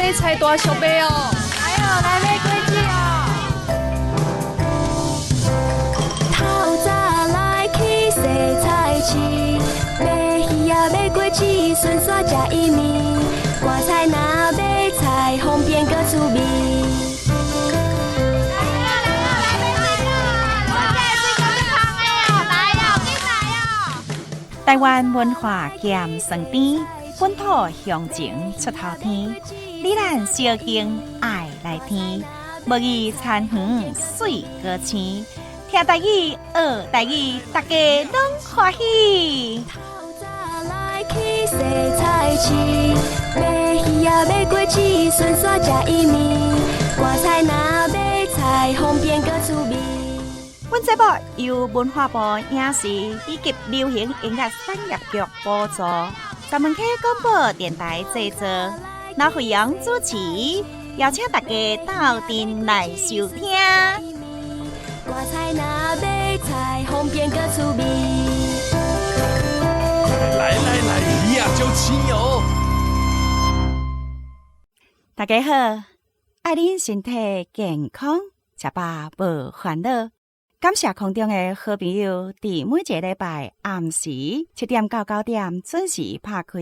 买菜大小买哦。来哦，来买果子哦。透早来去洗菜市，买鱼仔买果子，顺续食一暝。赶菜若买菜，方便搁趣味。台湾文化兼生甜，本土乡情出头天。你咱小敬爱来听，无语田园水歌青。听台语学台语，大家拢欢喜。透早来去洗菜市，买鱼仔买果子，顺续食一暝。赶菜若买菜，方便搁趣味。本节目由文化部影视以及流行音乐产业局补助，咱们 K 广播电台制作，那惠阳主持，邀请大家到店来收听。赶菜若买菜，方便搁趣味。来，亚洲亲友，大家好，爱恁身体健康，吃饱无烦恼。感谢空中的好朋友，伫每一个礼拜暗时7点到9点准时拍开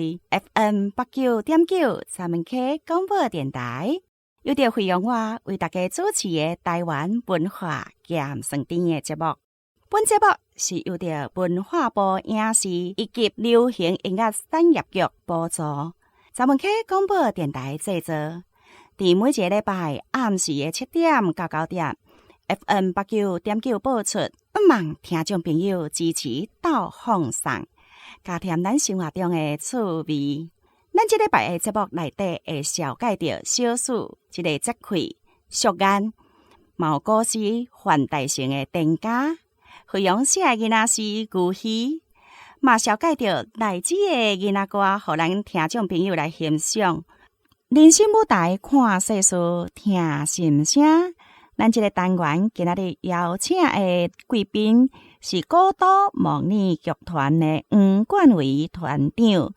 FM89.9 咱们 K 广播电台，有着惠阳我为大家主持的台湾文化兼生甜的节目。本节目是由着文化部影视以及流行音乐产业局补助，咱们 K 广播电台制作，伫每一个礼拜暗时的7点到9点。FM89.9 播出，希望听众朋友支持到放送，加添咱生活中的趣味。咱这礼拜的节目内底会紹介到小暑一個節氣俗眼，毛古是環大成的店家，惠陽市的囡仔是牛魚，嘛紹介到來自的囡仔歌，互咱聽眾朋友來欣賞。人生舞台看世事，聽心聲。咱这个单元今仔日邀请的贵宾是古都梦女剧团的黄冠伟团长，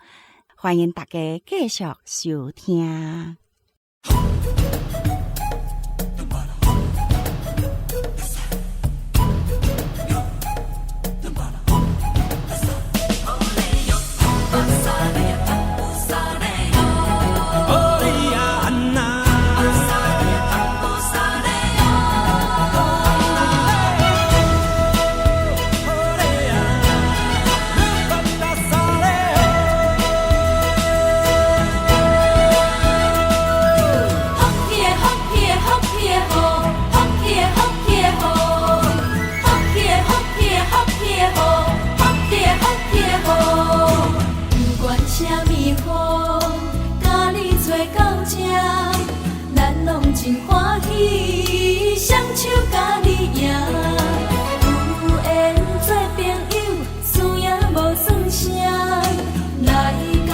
欢迎大家继续收听。真欢喜，双手甲你赢，有缘做朋友，输赢无算啥，来甲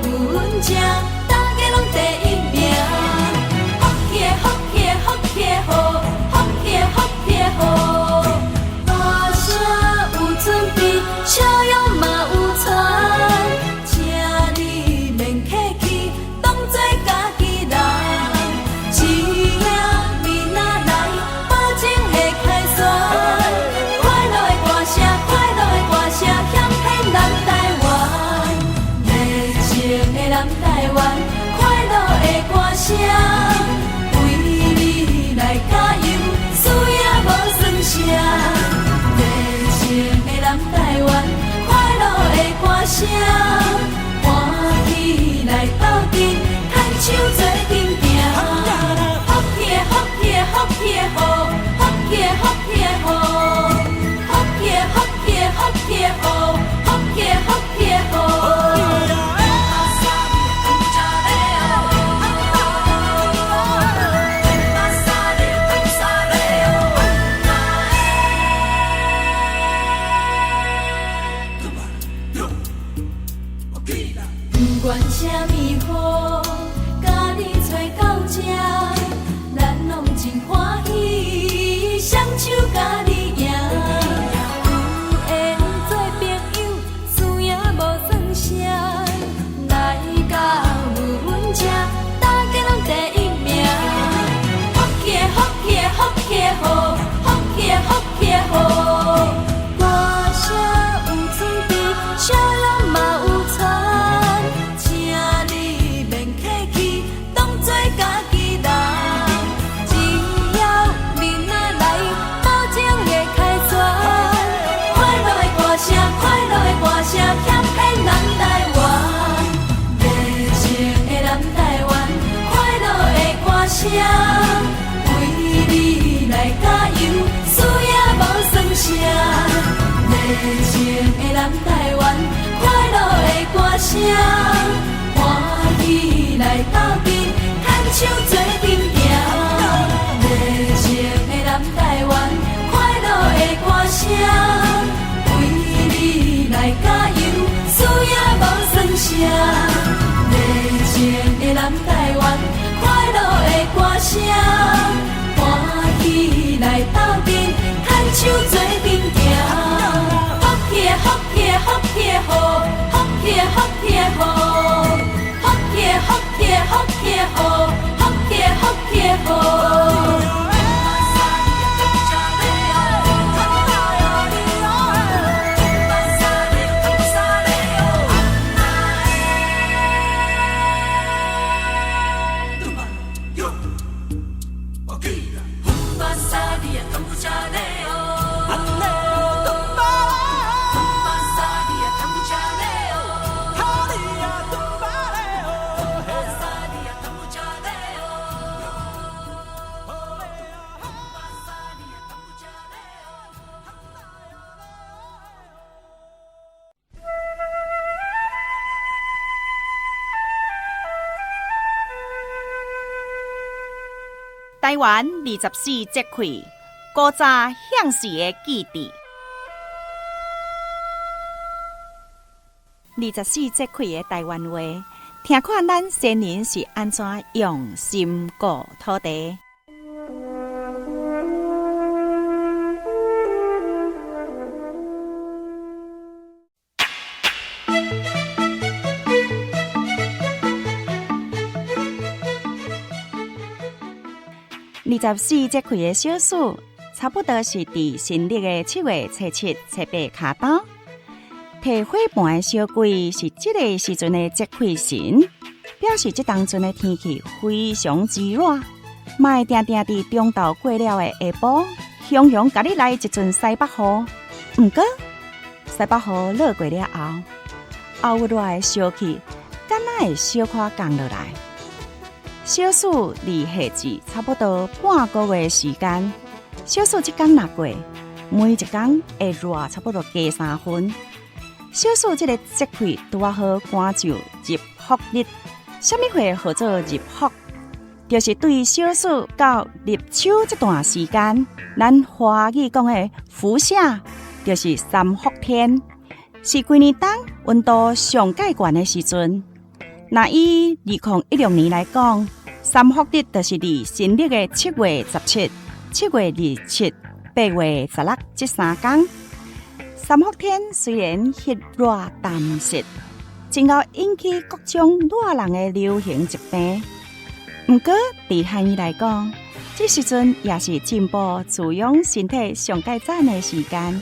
阮这，大家拢第一名。福气福气福气好，福气福气好，大声有准备，笑容嘛有传，请你免客气，当作家己人。只要你若来，保证会开山。为你来加油，输赢无算啥。热情的南台湾，快乐的歌声，欢喜来斗阵，牵手做阵行。热情的南台湾，快乐的歌声，为你来加油，输赢无算啥。热情的南台湾，快乐的歌声，欢喜来斗阵，牵手做阵行。福气福气福气好，福气福气好，福气福气福气好，福气福气好。台湾24节气，古早向时的记忆。24节气的台湾话，听看咱先人是安怎用心顾土地。24节气的小暑，差不多是伫新历的7月初7、初8卡刀。提火盘的小鬼是这个时阵的节气神，表示这当阵的天气非常之热。卖定定伫中昼过了的下晡，熊熊甲你来一阵西北风。毋过，西北风落过了后，后热的小气敢若会小可降落来。小暑离夏至差不多半个月的时间，小暑这天若过，每一天会热差不多加3分。小暑这个节气拄啊好赶上入伏日，什么会号做入伏？就是对小暑到入秋这段时间，咱华语讲的伏夏，就是三伏天，是规年当温度上介悬的时阵。那以2016年来讲，三伏日就是伫新历的7月17、7月27、8月16这3天。三伏天虽然热热淡湿，真够引起各种热人的流行疾病。不过，对汉语来讲，这时阵也是进步滋养身体上介赞的时间。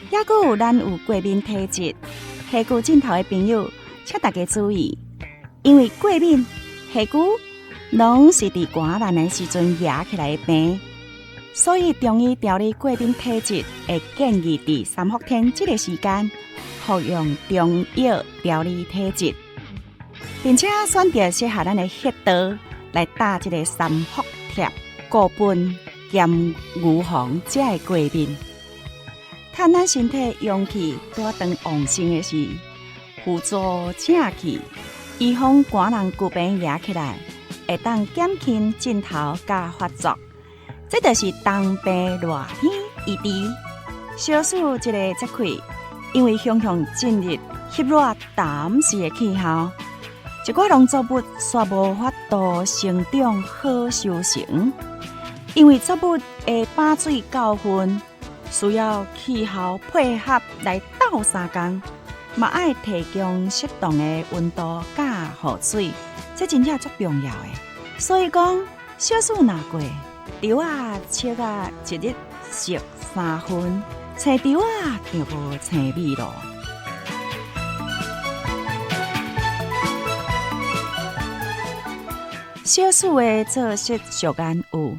也佫有咱有过敏体质、下骨枕头的朋友，请大家注意，因为过敏、下骨拢是伫寒冷的时阵压起来的病。所以，中医调理过敏体质，会建议伫三伏天这个时间服用中药调理体质，并且选择适合咱的穴道来打这个三伏贴，固本兼预防这个过敏。看咱身体阳气大长旺盛的是辅助正气，预防寒冷骨病压起来，会当减轻枕头甲发作。这就是冬病热天易治。小暑这个节气，因为向进入湿热淡湿的气候，一寡农作物煞无法度生长好收成，因为作物的把水够分，需要气候配合来斗相共，嘛爱提供适当的温度甲雨水，这真正足重要的。所以讲，小暑若过，稻啊、切啊，一日熟3分，青稻啊就无青味咯。小暑的作息习惯有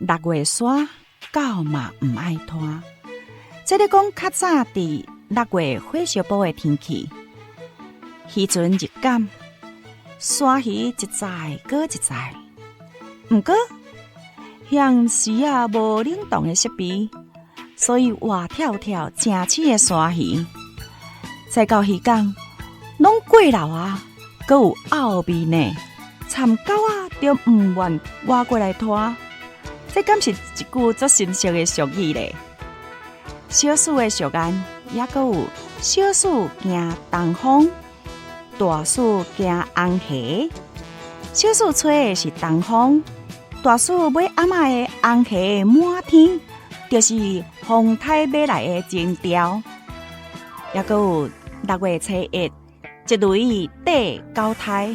6月霜，狗嘛唔爱拖。这咧讲较早伫6月火烧煲的天气，鱼船日减，山鱼一载过一载。毋过向时啊无冷冻的设备，所以活跳跳正饲的山鱼，再到鱼港，拢过老啊，阁有奥味呢。参狗啊，就毋愿挖过来拖，这敢是一句足深熟的俗语咧。小树的俗谚，也阁有小树惊东风，大树惊红霞。小树吹的是东风，大树尾阿嬷的红霞满天，就是风台买来的情调。也阁有6月初1，一雷地交胎。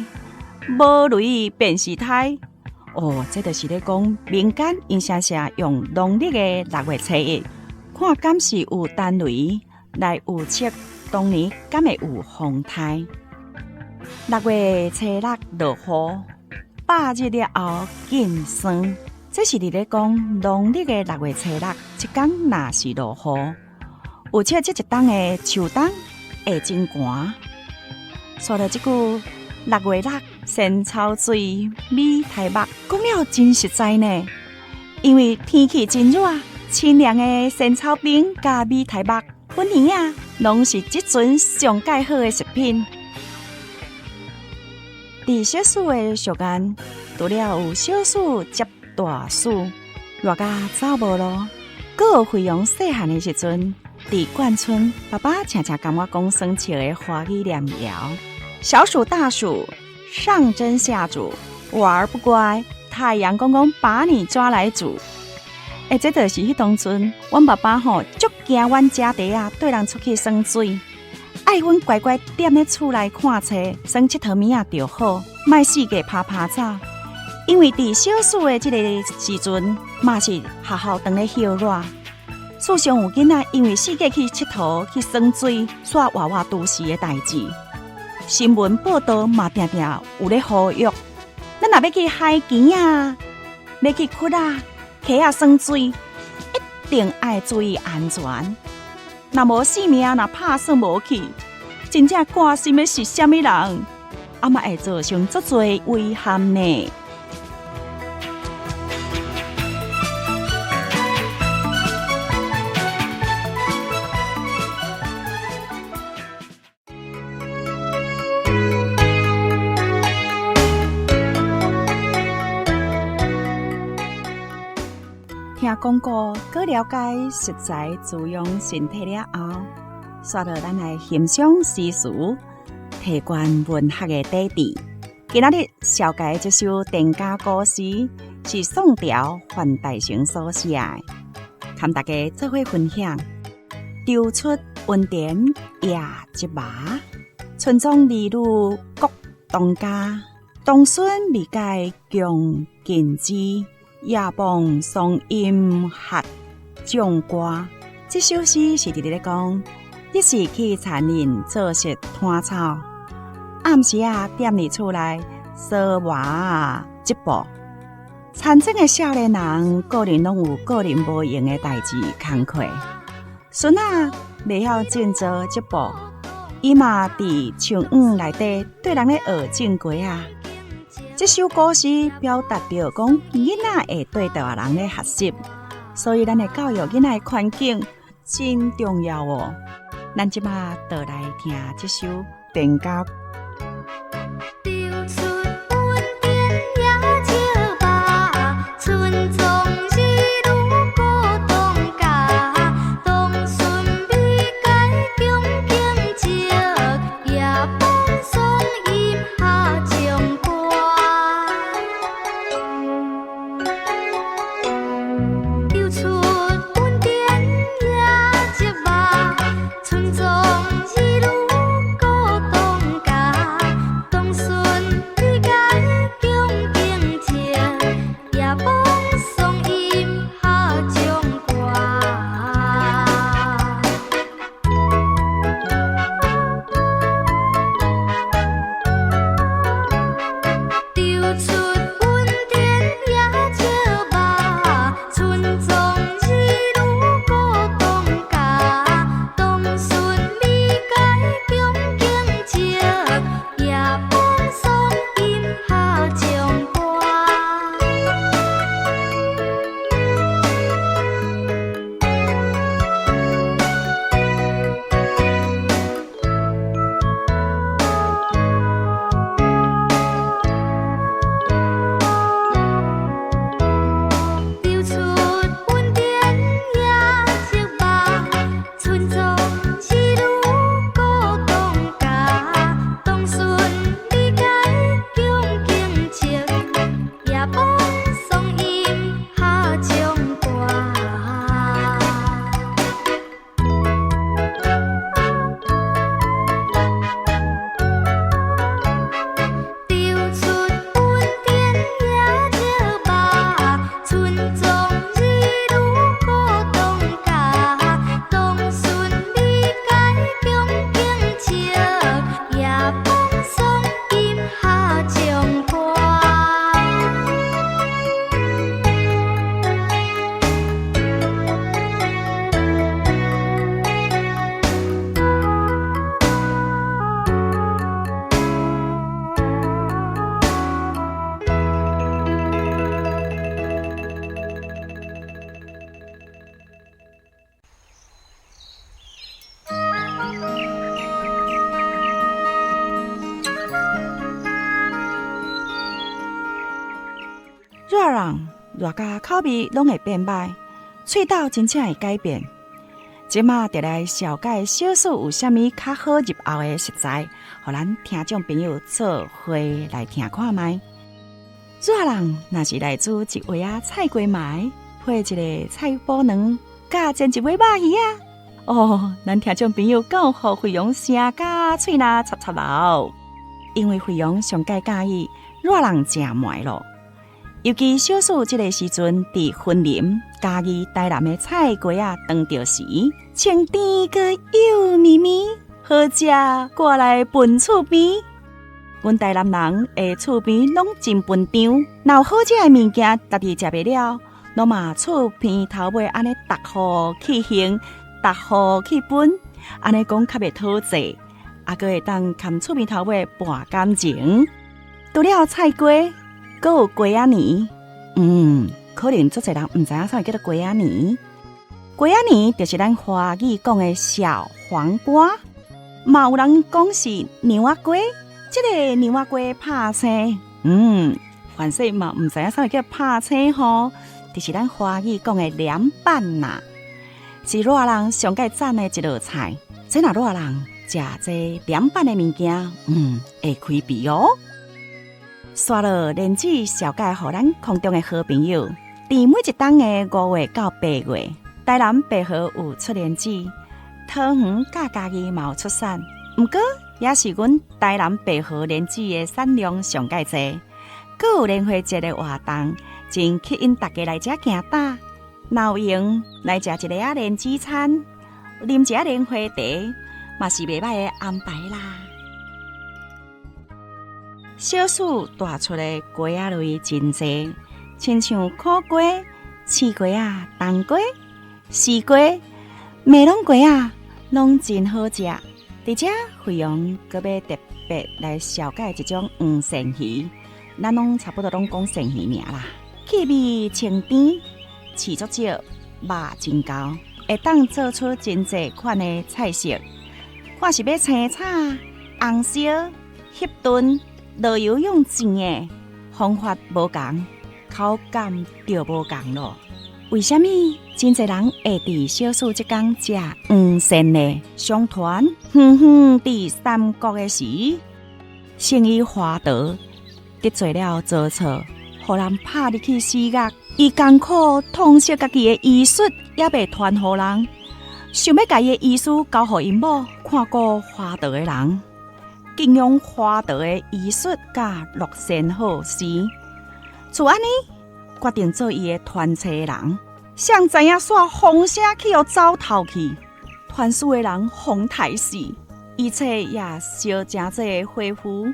无雷便是胎哦，这就是咧讲民间因常常用农历的6月初1，看敢是有单雷来预测当年敢会有风台。6月初6落雨，8日了后见霜，这是咧讲农历的6月初6这天若是落雨，而且这一冬的秋冬会真寒。说到这句6月6。仙草水美台北，讲了真实在呢。因为天气真热，清凉的仙草冰加美台北，本年啊，拢是即阵上介好的食品。伫小树的俗谚，除了有小树接大树，外加走无路，阁有费用细汉的时阵，伫眷村，爸爸常常跟我讲生笑的华语念谣：小暑大暑。上蒸下煮，玩不乖，太阳公公把你抓来煮。这就是迄当阵，阮爸爸足惊阮家弟啊对人出去耍水，爱阮乖乖踮咧厝内看册，耍佚佗物仔就好，莫四界拍拍走。因为伫小暑的这个时阵，嘛是学校当咧休热，厝上有囡仔因为四界去佚佗去耍水，煞娃娃都市的代志。新闻报道嘛，定定有咧呼吁，咱若要去海边啊，要去窟啊、溪啊耍水，一定要注意安全。若无性命，若拍算无去，真正关心的是虾米人，嘛会造成足侪危险呢。听广告，更了解食材滋养身体了后，刷到咱来欣赏诗词，提悬文学的底底。今仔日小解这首电家故事是宋朝范大成所写的，跟大家做伙分享。丢出温田野一麻，村庄儿女各当家，冬笋未解强劲枝。夜傍松阴合种瓜，这首诗是伫咧讲，一时去田林做食摊草，暗时啊踮伫厝内烧麻织布。田庄的少年人个人拢有个人无用的代志工课，孙仔袂晓种做织布，伊嘛伫树院内底对人咧学种瓜啊。这首故事表达着讲，囡仔会对大人咧学习，所以咱的教育囡仔的环境真重要哦。咱即马倒来听这首电家。热人热甲口味拢会变歹，喙斗真正会改变。即马就来小解小数有啥物较好入喉的食材，互咱听众朋友做伙来听看卖。热人若是来自一位菜瓜糜，配一个菜脯卵，甲煎一尾肉鱼啊！哦，咱听众朋友敢有互惠阳声甲喙若插插流，因为惠阳上介介意热人食糜咯。尤其小暑这个时阵，伫婚林家己台南的菜瓜当着时，清甜个幼绵绵，好食过来分厝边。阮台南人的厝边拢真分场，若有好食的物件，家己食袂了，拢嘛厝边头尾安尼逐户去行，逐户去分，安尼讲较袂讨济，还佫会当牵厝边头尾博感情。除了菜瓜。阁有瓜仔年，可能足侪人毋知影啥叫做瓜仔年。瓜仔年就是咱华语讲的小黄瓜，嘛有人讲是牛仔瓜。这个牛仔瓜拍青，凡说嘛毋知影啥叫拍青吼，就是咱华语讲的凉拌啦，是热人上介赞的一道菜。这若热人食这凉拌的物件，会开胃哦。刷了莲子小解，互咱空中的好朋友。伫每一冬的5月到8月，台南白河有出莲子，桃园甲嘉义嘛有出产。毋过也是阮台南白河莲子的产量上介济。阁有莲花节的活动，真吸引大家来遮行打。若有闲来食一个莲子餐，啉一下莲花茶，嘛是袂歹的安排啦。小暑大出的瓜仔类真济，亲像苦瓜、刺瓜啊、冬瓜、丝瓜、梅龙瓜啊，拢真好食。而且惠阳阁要特别来小解一种黄鳝鱼，咱拢差不多拢讲鳝鱼尔啦。气味清甜，刺足少，肉真厚，会当做出真济款的菜色。看是要青炒、红烧、翕炖。落油用煎的方法无同，口感就无同咯。为什么真侪人会伫小暑即天食黄鳝呢？相传伫三国的时，生意华德，得罪了曹操，互人拍入去死角。伊艰苦痛惜家己的医术，也袂传互人，想要家己的医术交互因某，看过华德的人。敬仰华德的医术甲乐善好施，就安尼决定做伊的传车人。谁知影煞风声去互走透去，传书的人哄抬死，而且也烧真济的火符。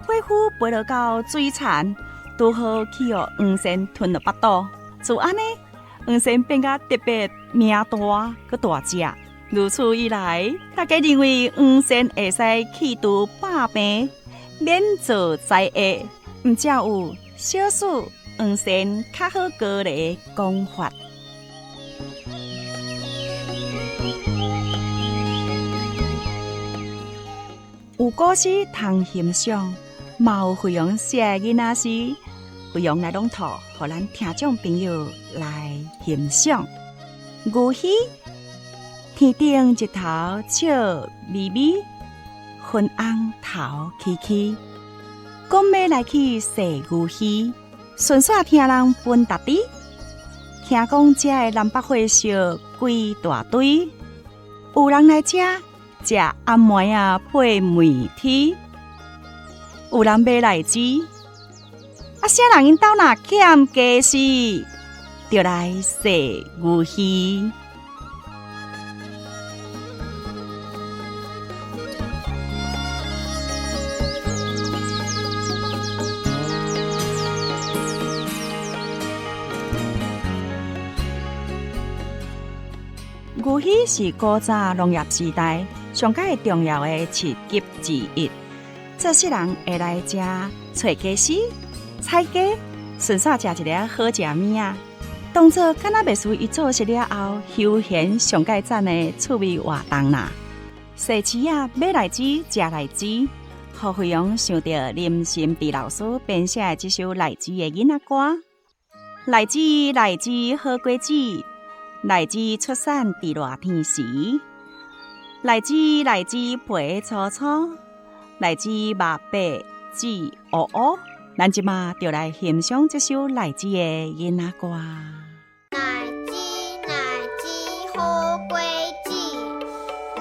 火符飞落到水田，拄好去互黄鳝吞了腹肚。就安尼，黄鳝变甲特别命大，佮大只。如此一来，大家认为黄鳝会使去除百病，免做灾厄，毋则有小暑黄鳝较好过的讲法。有古诗通欣赏，嘛有惠阳写的囡仔诗，惠阳来拢套，互咱听众朋友来欣赏。牛鱼。天顶一头笑眯眯，昏红头起起，讲要来去洗牛鱼，顺续听人分达滴。听讲这的南北花烧几大堆，有人来这食暗糜啊配梅梯，有人买来煮，啥人因兜若欠家事，就来洗牛鱼。牛鱼是古早农业时代上界重要的市集之一。做世人会来吃脆鸡丝、菜鸡，顺续食一个好食面啊，当做敢若袂输伊做事了后休闲上界赞的趣味活动啦。洗饲啊，买来煮，食来煮，何惠阳想到林心地老师编写的这首来自的囡仔歌。来自好果子，来自出产伫热天时，来自皮粗粗，来自肉白籽乌乌。咱即马就来欣赏这首来自的囡仔歌。来自好果子，来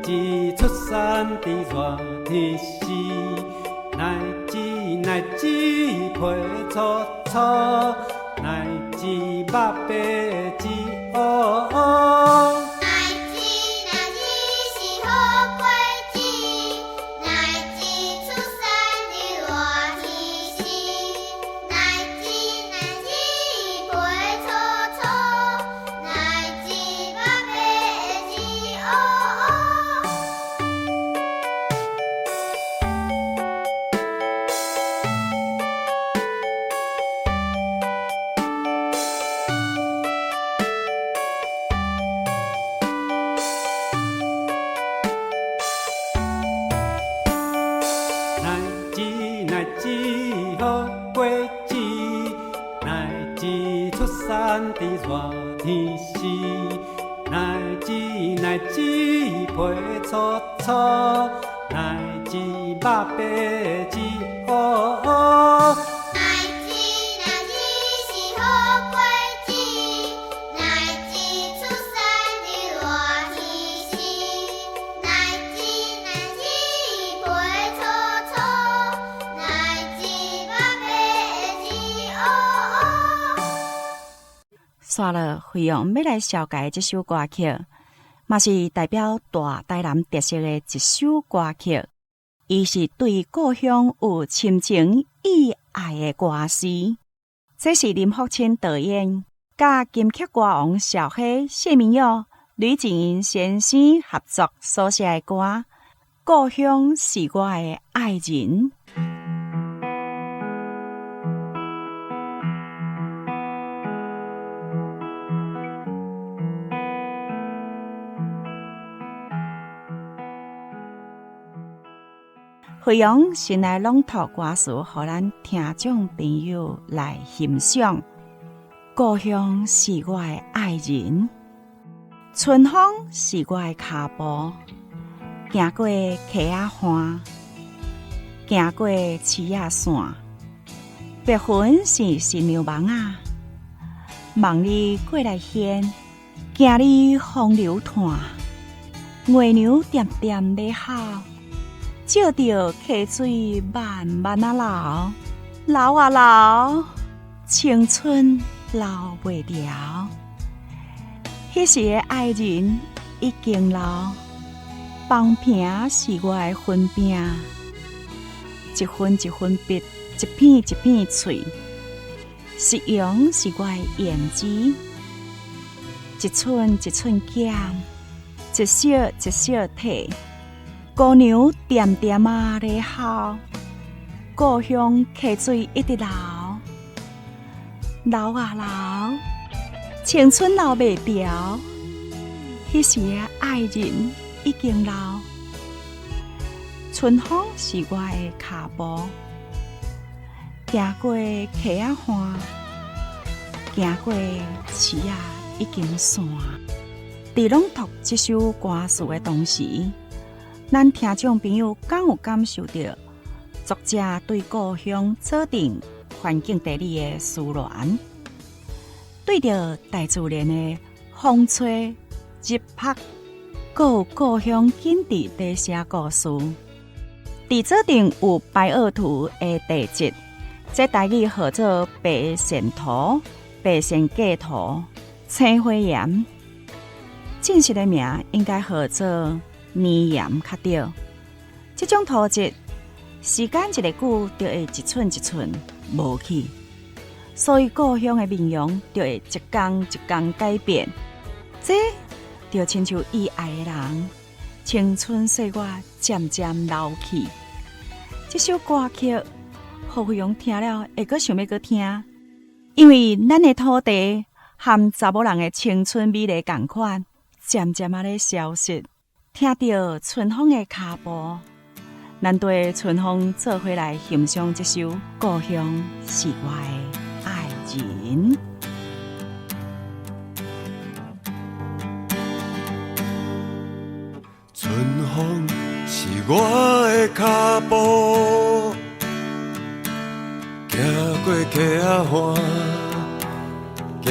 自出产的热天时，来自皮粗粗，来自肉白籽乌乌。乃至好果子，乃至出产的热天时，乃至皮粗粗，乃至肉白籽乌乌。好果子，乃至出产的热天时，乃至皮粗粗，乃至肉白籽乌乌。刷了惠阳要来紹介這首歌曲，嘛是代表大台南特色的一首歌曲。伊是對故鄉有深情意愛的歌詞。這是林福清導演甲金曲歌王小黑、謝明佑、呂靜英先生合作所寫的歌《故鄉是我的愛人》。惠陽先來朗讀歌詞，予咱聽眾朋友來欣賞。故鄉是我的愛人，春風是我的腳步，行過溪仔花，行過刺仔線，白雲是新娘網啊，望你過來牽，行你風流嘆，月娘點點咧吼。照着溪水慢慢啊流，流啊流，青春留袂了。迄時的愛人已經老，房坪是我的分餅，一分一分筆，一片一片喙，夕陽是我的胭脂，一寸一寸減，一小一小摕。姑娘點點啊咧吼，故鄉溪水一直流，流啊流，青春留袂掉。迄時的愛人已經老，春風是我的腳步，行過溪仔花，行過刺仔已經散。在朗讀這首歌詞的同時，咱聽眾朋友敢有感受到作者對故鄉鎖定環境地理的思戀，對着大自然的風吹日曬，還有故鄉景致在寫故事。在鎖定有白堊圖的地質，這台語號做白線圖、白線計圖、青花岩。正式的名应该号做泥岩较对。这种土质，时间一个久，就会一寸一寸无去，所以故乡的面容就会一天一天改变。这就亲像伊爱的人，青春岁月渐渐老去。这首歌曲，何惠荣听了会阁想要阁听，因为咱的土地和查某人的青春美丽同款，渐渐啊咧消失。听到春风的脚步，咱对春风做回来欣赏这首《故乡是我的爱人》。春风是我的脚步，行过溪仔岸，行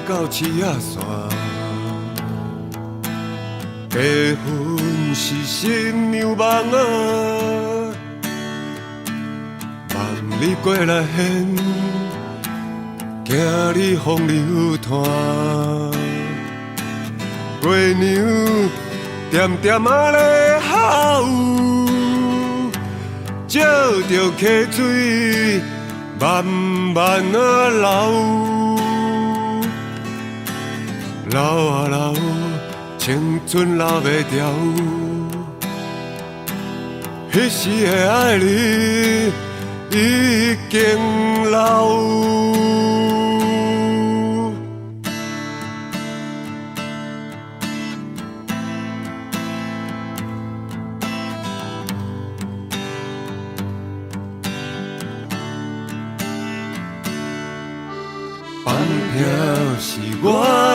到刺仔山。白云是新娘梦啊，梦里过来现，行你风流团，月娘。点点啊咧好，照着溪水慢慢啊流，流啊流，青春留袂掉。迄时的爱你已经老。放票是我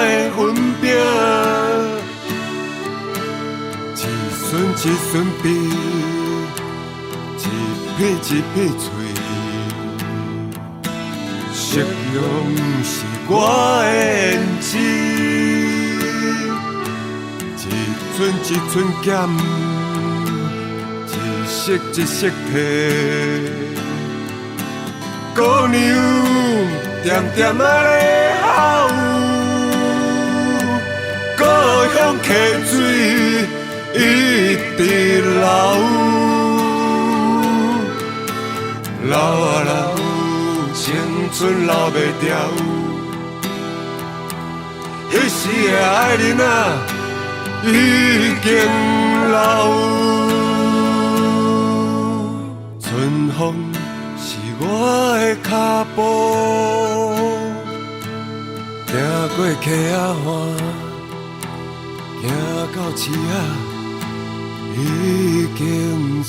的分饼，一寸一寸比，一片一片脆。夕阳是我的胭脂，一寸一寸减，一色一色褪。姑娘。点点啊咧好，故乡溪水一直流，流啊流，青春留袂掉。迄时的爱人啊，已经老。春风是我的脚步。行过溪仔岸，行到刺仔已经散。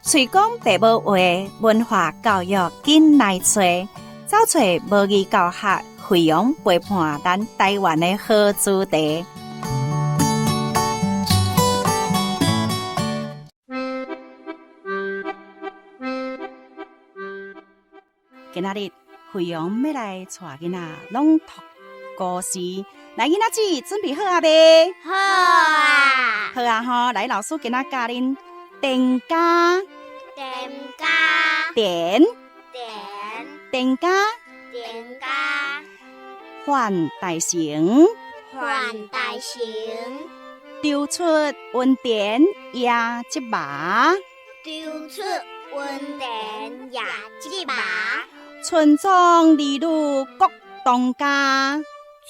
随讲爸母话，文化教育紧来找，找找母语教学，惠阳陪伴咱台湾的好主题。今仔日惠阳要来带囡仔朗读故事，来，囡仔姊准备好啊未？好啊，好啊吼！来，老师今仔教恁定家。点家，点点家，点家，换大成，换大成，丢出温田也一麻，丢出温田也一麻，村庄儿女各当家，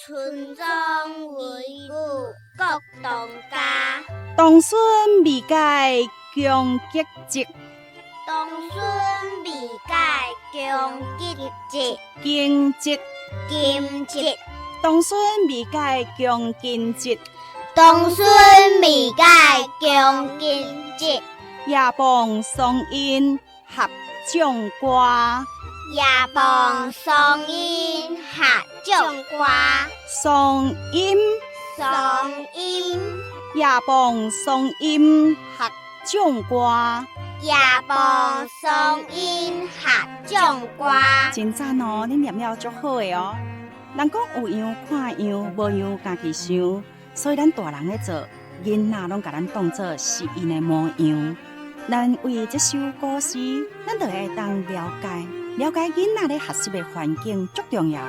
村庄儿女各当家，童孙未改强吉节。童孙未改强吉节，经节，金节，童孙未改强金节，童孙未改强金节，夜傍双音合唱歌，夜傍双音合唱歌，双音双音，夜傍双音合唱歌，夜傍双音合唱歌。真赞哦！恁念了足好的哦。人讲有样看样，无样家己想，所以咱大人咧做，囡仔拢甲咱当作是因的模样。咱为这首歌诗，咱就会当了解囡仔咧学习的环境足重要的。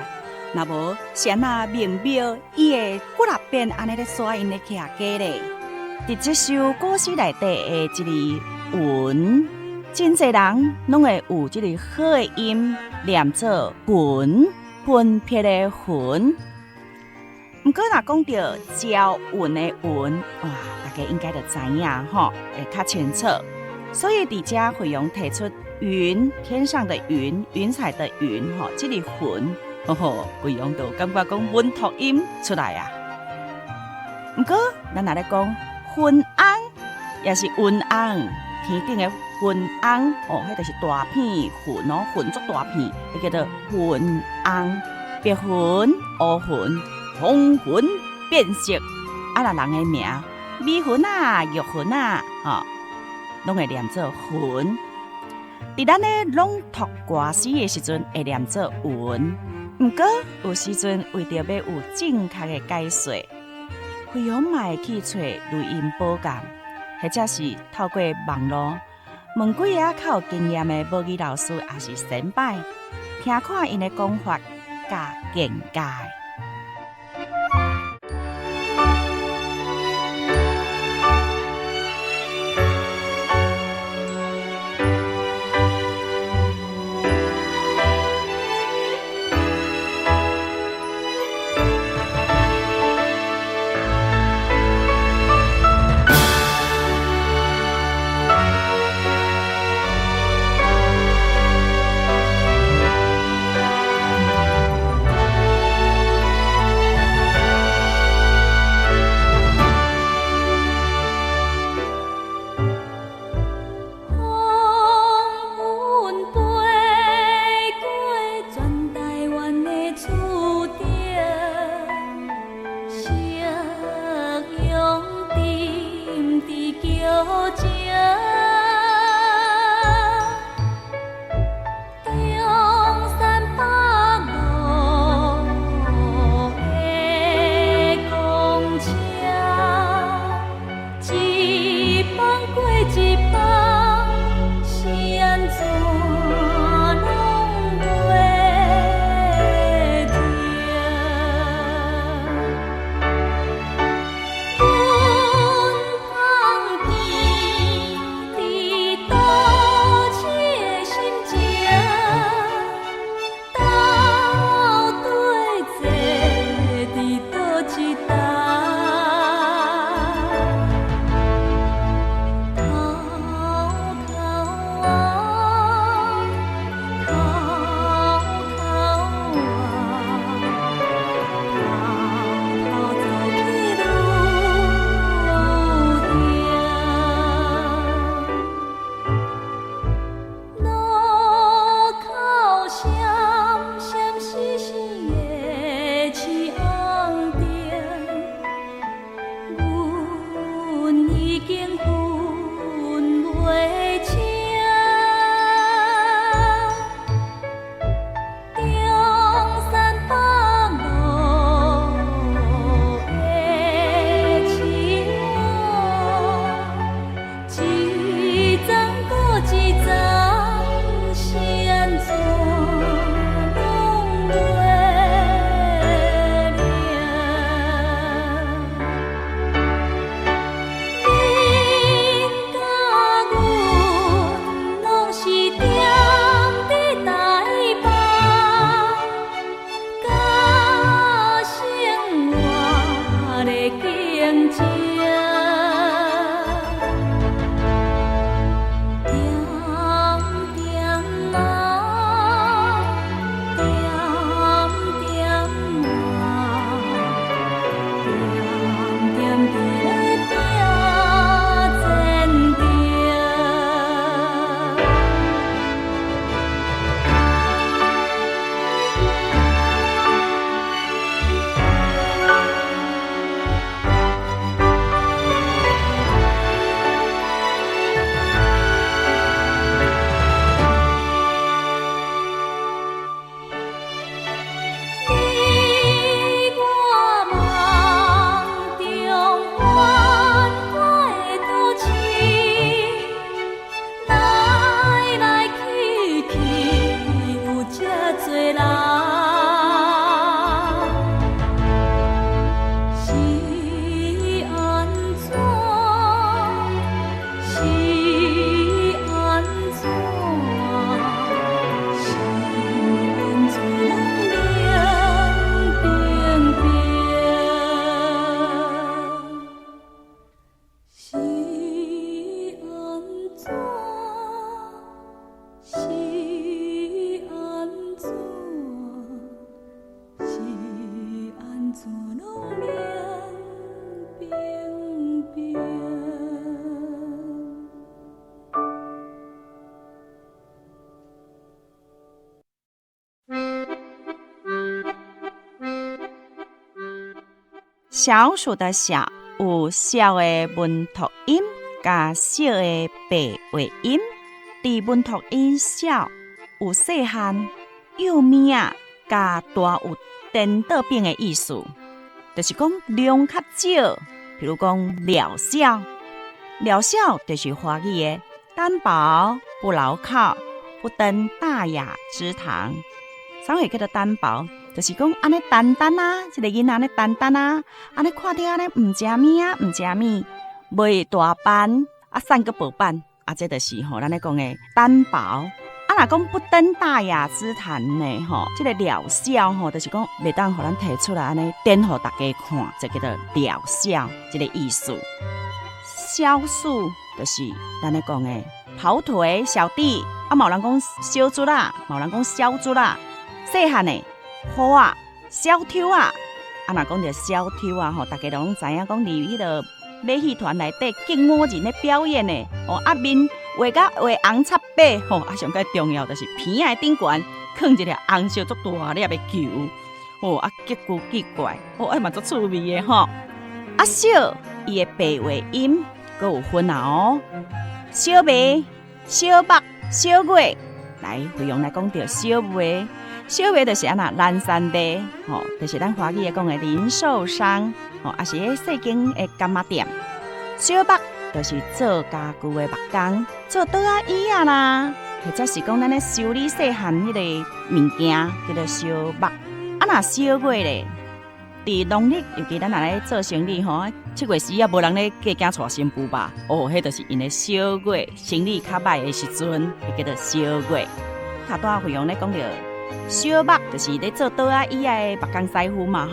若无，先明描伊会骨力变安尼咧耍因咧徛家咧。伫这首歌诗内底的一个文，真侪人拢会有这个好的音念做魂，分撇的魂。毋过若讲到交韵的韵，哇，大家应该就知影吼，会较清楚。所以伫遮惠阳提出云，天上的云，云彩的云，吼，这个魂，惠阳就感觉讲文读音出来啊。毋过咱若咧讲昏翁，也是云翁，天顶的云翁，哦，迄就是大片云哦，云足大片，迄叫做云翁。白云、乌云、红云变色，啊啦人的名，美云啊、玉云啊，吼，拢会念做云。伫咱咧朗读歌诗的时阵，会念做云。毋过有时阵为着要有正确的解说，惠阳嘛会去找录音补讲，或者是透过网络问几个较有经验的母语老师，也是先辈，听看因的讲法甲见解。小数的小有小的文读音加小的白话音，伫文读音小有细汉幼名加大有颠倒变的意思，就是讲量较少，比如讲渺小，渺小就是华语的单薄、不牢靠、不登大雅之堂。啥会叫做单薄？就是讲安尼单单啊，一个囡仔安尼单单啊，安尼看着安尼唔食面啊，唔食面，袂大班啊，散个薄班啊，这就是咱咧讲的单薄。啊，若讲不登大雅之坛呢，这个渺小就是讲袂当互咱提出来安尼点互大家看，这叫做渺小，这个意思。小数就是咱咧讲的跑腿小弟，啊，冇人讲小猪啦，冇人讲小猪啦，细汉的虎啊、小抽啊，啊，若讲着小抽啊，大家拢知影讲伫迄个马戏团内底劲舞人咧表演的，啊面画甲画红插白，啊上介重要就是鼻仔顶悬放一个红色足大粒的球，啊结古结怪，哎嘛足趣味的啊小伊的白话音阁有分啊小麦、小目、小月，来费用来讲着小麦。小卖就是安那南山卖，就是咱华语讲的零售商，也是迄细间的干妈店。小目就是做家具的木工，做桌啊椅啊啦，或者是讲咱咧修理细汉迄个物件，叫做小目。啊，那小月咧，伫农历尤其咱若咧做生意，7月时啊，无人咧嫁囝娶新妇吧？迄就是因的小月，生意较歹的时阵，会叫做小月。较大费用咧讲着。小目就是咧做桌啊椅啊的木工师傅嘛，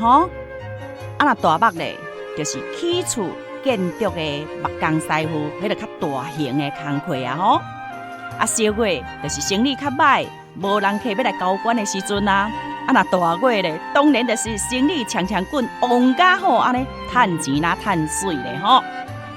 啊那大目咧就是起厝建筑的木工师傅，迄个较大型的工课啊，啊小月就是生意较歹，无人客要来交关的时阵啊，啊那大月咧，当然就是生意强滚，旺甲好安尼，趁钱啦，趁水咧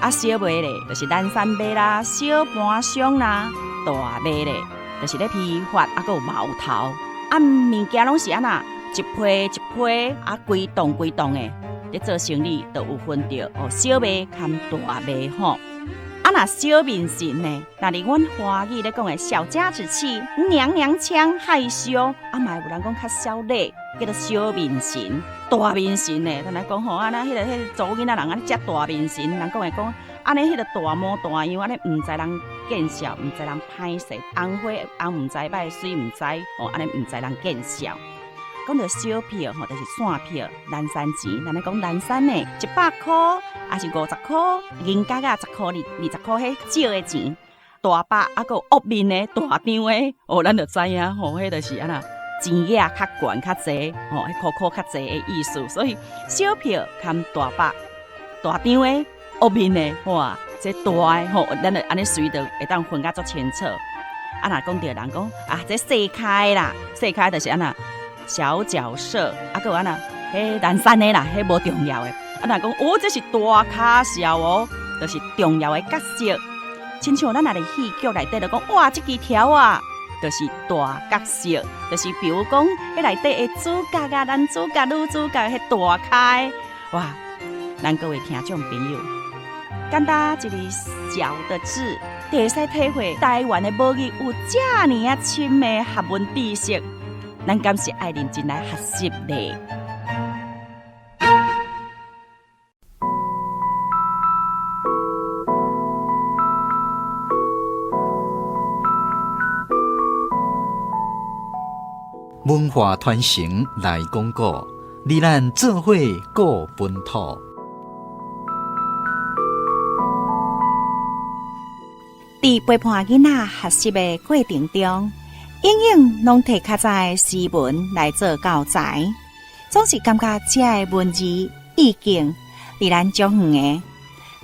啊小卖咧就是南山卖啦，小盘商啦，大卖咧就是咧批发，啊还有毛头。啊，物件拢是安那一批一批啊，规栋规栋的，咧做生意都有分着小卖含大卖啊，那小面神呢？那伫阮华语咧讲的小家子气、娘娘腔、害羞，啊，嘛有人讲较小礼，叫做小面神。大面神呢？咱来讲安那迄个祖囡仔人安尼食大面神，人讲会讲安尼迄个大模大样，安尼唔知人见笑，唔知人歹势，红花红唔知歹，水唔知，安尼唔知人见笑。讲到小票就是散票，南山钱，咱咧讲南山呢，100块，还是50块，银角啊10块、20块，迄少的钱。大把啊，个恶面的大张的，咱就知影，迄就是安那钱额较悬较济，迄块较济的意思。所以小票含大把、大张的、恶面的，哇，这大的咱就安尼随着会当分甲足清楚。啊，若讲着人讲啊，这细开啦，细开就是安那。小角色，啊，还有安那，迄南山的啦，迄无重要的。啊，若讲这是大卡小就是重要的角色。亲像咱若伫戏剧内底就讲，哇，这支条啊，就是大角色，就是比如讲，迄内底的主角啊、男主角、女主角，迄大开，哇，咱各位听众朋友，简单一个小的字，就会使体会台湾的母语有这尔深的学问知识。咱敢是爱认真来学习嘞。文化传承来讲古，你咱做伙顾本土。伫陪伴囡仔学习的过程中，永远拢摕较早的诗文来做教材，总是感觉这个文字意境离咱足远的。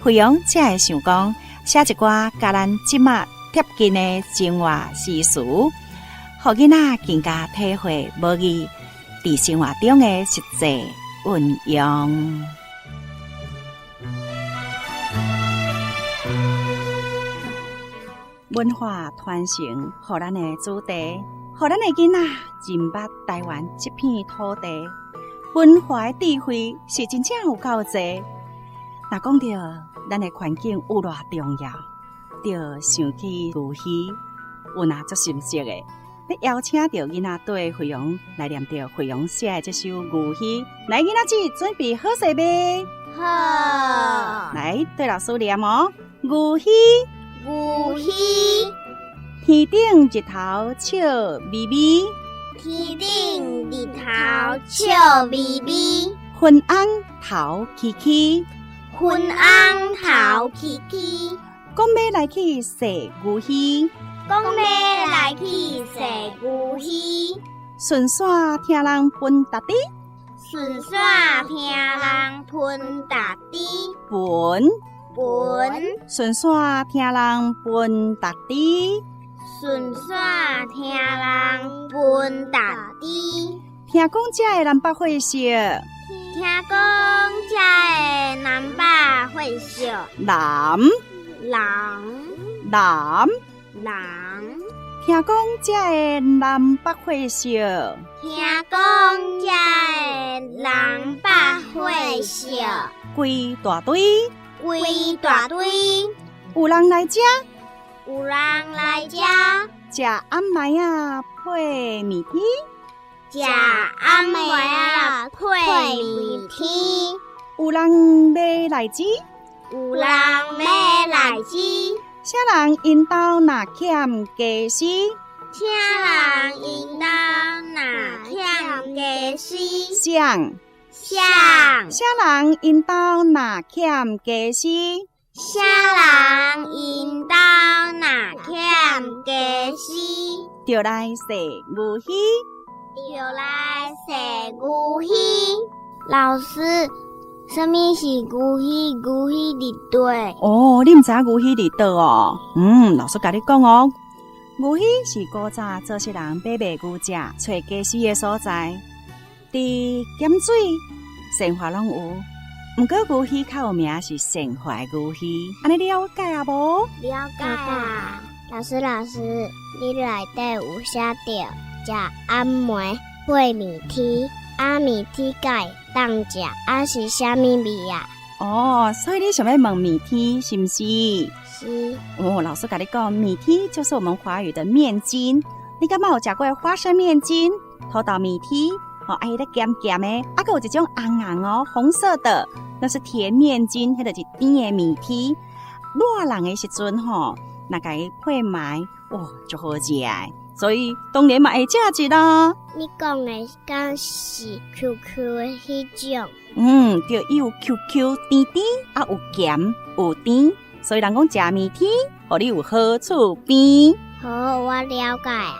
费用才会想讲写一寡甲咱即马贴近的生活诗词，互囡仔更加体会母语伫生活中的实际运用。文化传承，互咱的主题，互咱的囡仔认捌台湾这片土地，文化的智慧是真正有够济。若讲到咱的环境有偌重要，就想起牛戏，有哪足深色的。要邀请到囡仔对惠阳来念到惠阳写的这首牛戏，来囡仔姊准备好势未？好，来对老师念哦，牛戏。牛戏，天顶日头笑微微，天顶日头笑微微，昏红头起起，昏红头起起，讲要来去踅牛戏，讲要来去踅牛戏，顺线听人分达地，顺线听人喷达地，分顺线听人分达地，顺线听人分达地。听讲这的南北会笑，听讲这的南北会笑，南人，听讲这的南北会笑，听讲这的南北会笑，规大堆，规大堆，有人来遮，有人来遮，食暗暝啊配面天，食暗暝啊配面天，有人要来煮，有人要来煮，啥人因兜若欠家私，请人因兜若欠家私，想啥人因兜若欠家私，啥人因兜若欠家私，就来踅牛戏。就来踅牛戏。老师，什么是牛戏？牛戏伫对？哦，你毋知影牛戏伫倒哦？老师甲你讲哦，牛戏是古早做事人买卖牛只、找家私的所在，伫咸水、生活拢有。毋过牛戏较有名是生活牛戏，安尼了解啊无？了解啊。老师，你内底有写着食暗暝配面天，面天改当食，是啥物味啊？哦，所以你想要问面天是毋是？是。哦，老师甲你讲，面天就是我们华语的面筋。你敢有食过花生面筋、土豆面天？伊咧咸咸的，还有一种红红哦，红色的，那是甜面筋，迄就是甜的面天。热人的时阵那甲伊配糜，就好食的。所以当然嘛会食一啦。你讲的敢是 QQ 的迄种？对，伊有 QQ 甜甜，有咸有甜，所以人讲食面天，互你有好处边。好，我了解啊。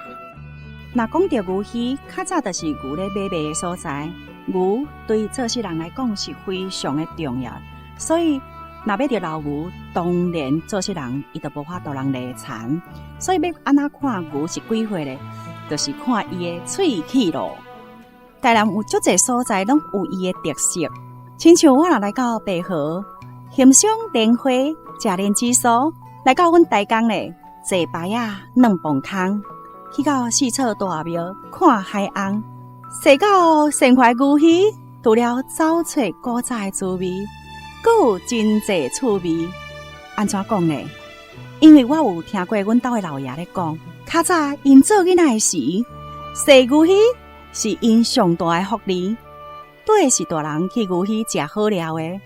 若讲到牛戏，较早就是牛咧买卖的所在，牛对做事人来讲是非常的重要，所以若要着老牛，当然做事人伊就无法度人犁残，所以要安怎看牛是几岁咧，就是看伊的喙齿咯。台南有足侪所在拢有伊的特色，亲像我若来到白河，欣赏莲花、食莲子酥，来到阮台江咧，坐牌啊、软磅空。去到四草大庙看海翁，踅到生活牛戏，除了找找古早的滋味，佫有真济趣味。安怎讲呢？因为我有听过阮兜的老爷咧讲，较早因做囡仔时，踅牛戏是因上大的福利。对，是大人去牛戏食好料的，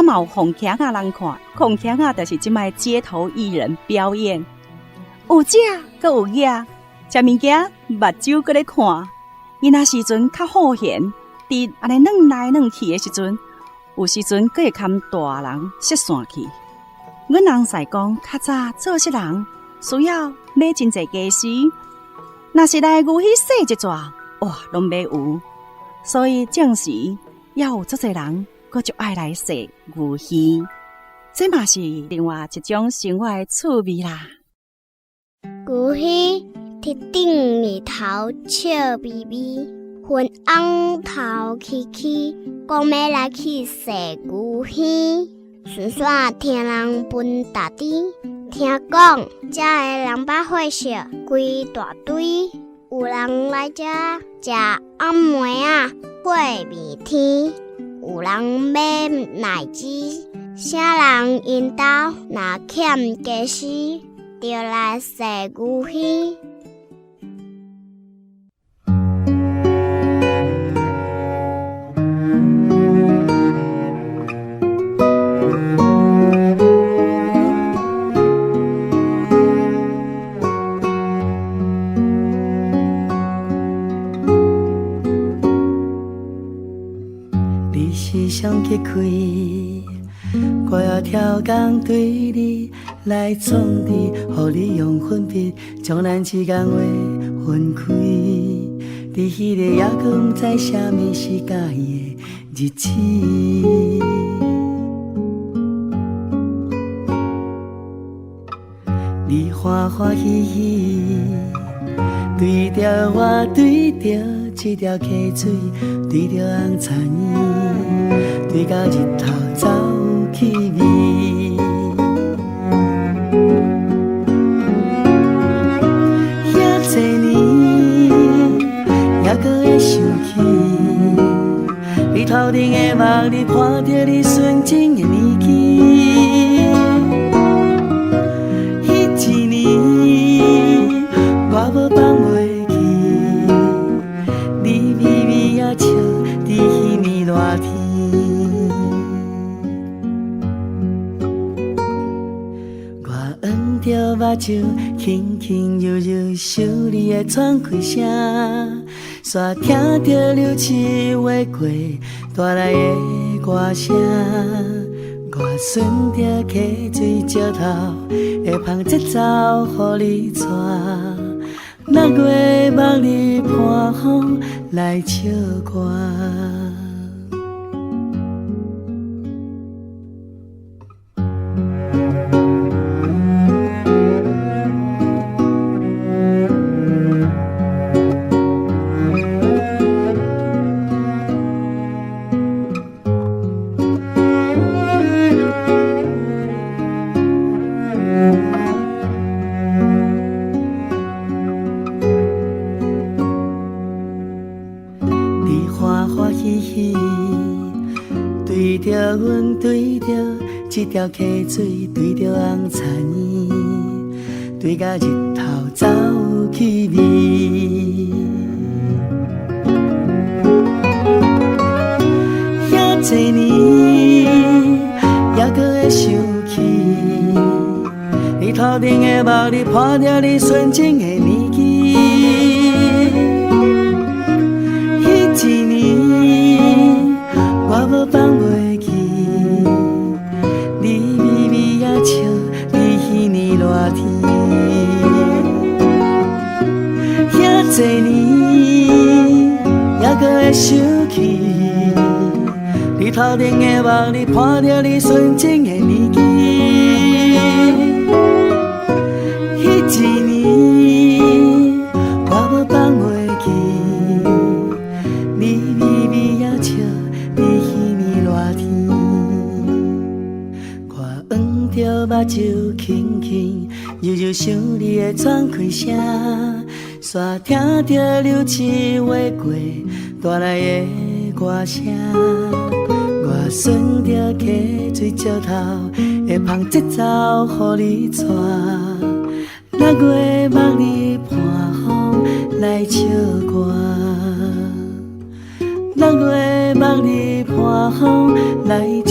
嘛有红腔啊人看，红腔啊就是即卖街头艺人表演，有食佫有野。食物件，目睭搁咧看，伊那时阵较好闲，伫安尼软来软去的时阵，有时阵搁会堪大人失散去。阮人师讲，较早做事人需要买真济家私，若是来牛戏踅一撮，拢买有。所以正时要有足侪人，搁就爱来踅牛戏，这嘛是另外一种生活的趣味啦。牛戏。天顶日头笑微微，昏红头起起，讲要来去踅牛戏，顺线听人分达地。听讲，这个人捌会笑，规大堆，有人来这食暗暝啊，过暝天。有人买奶鸡，啥人因兜若欠家私，就来洗牛耳。想去开，我要挑工对你来创治，予你用粉笔将咱之间话分开。伫迄个也阁不知啥物是假意的日子，你欢欢喜喜对着我，对着这条溪水，对着红田园，对到日头走去暝。遐多年，还阁会想起你头顶的目，你看着你纯真的年纪。迄一年，我无放袂记，你微微啊笑，伫迄暝热天。我按着目睭，轻轻柔柔想你的喘气声，煞听着流水划过带来的歌声。我顺着溪水石头的芳节走，予你带。六月梦里伴风来唱歌。对着阮，对着这条溪水，对着红田园，对到日头走去暝。遐多年，还阁会想起你头顶的目，你看着你纯真的年纪。迄一年，我无放袂记，你微微啊笑，伫迄暝热天。遐多年，还阁会想起你头顶的目，你看着你纯真的年纪。迄一年，我无放袂记，你微微啊笑，伫迄暝热天。我按着目睭，轻轻柔柔想你的喘气声，煞听着流水划过带来的歌声。我顺着溪水石头的芳节走，予你带。六月梦里伴风来唱歌，六月梦里伴风来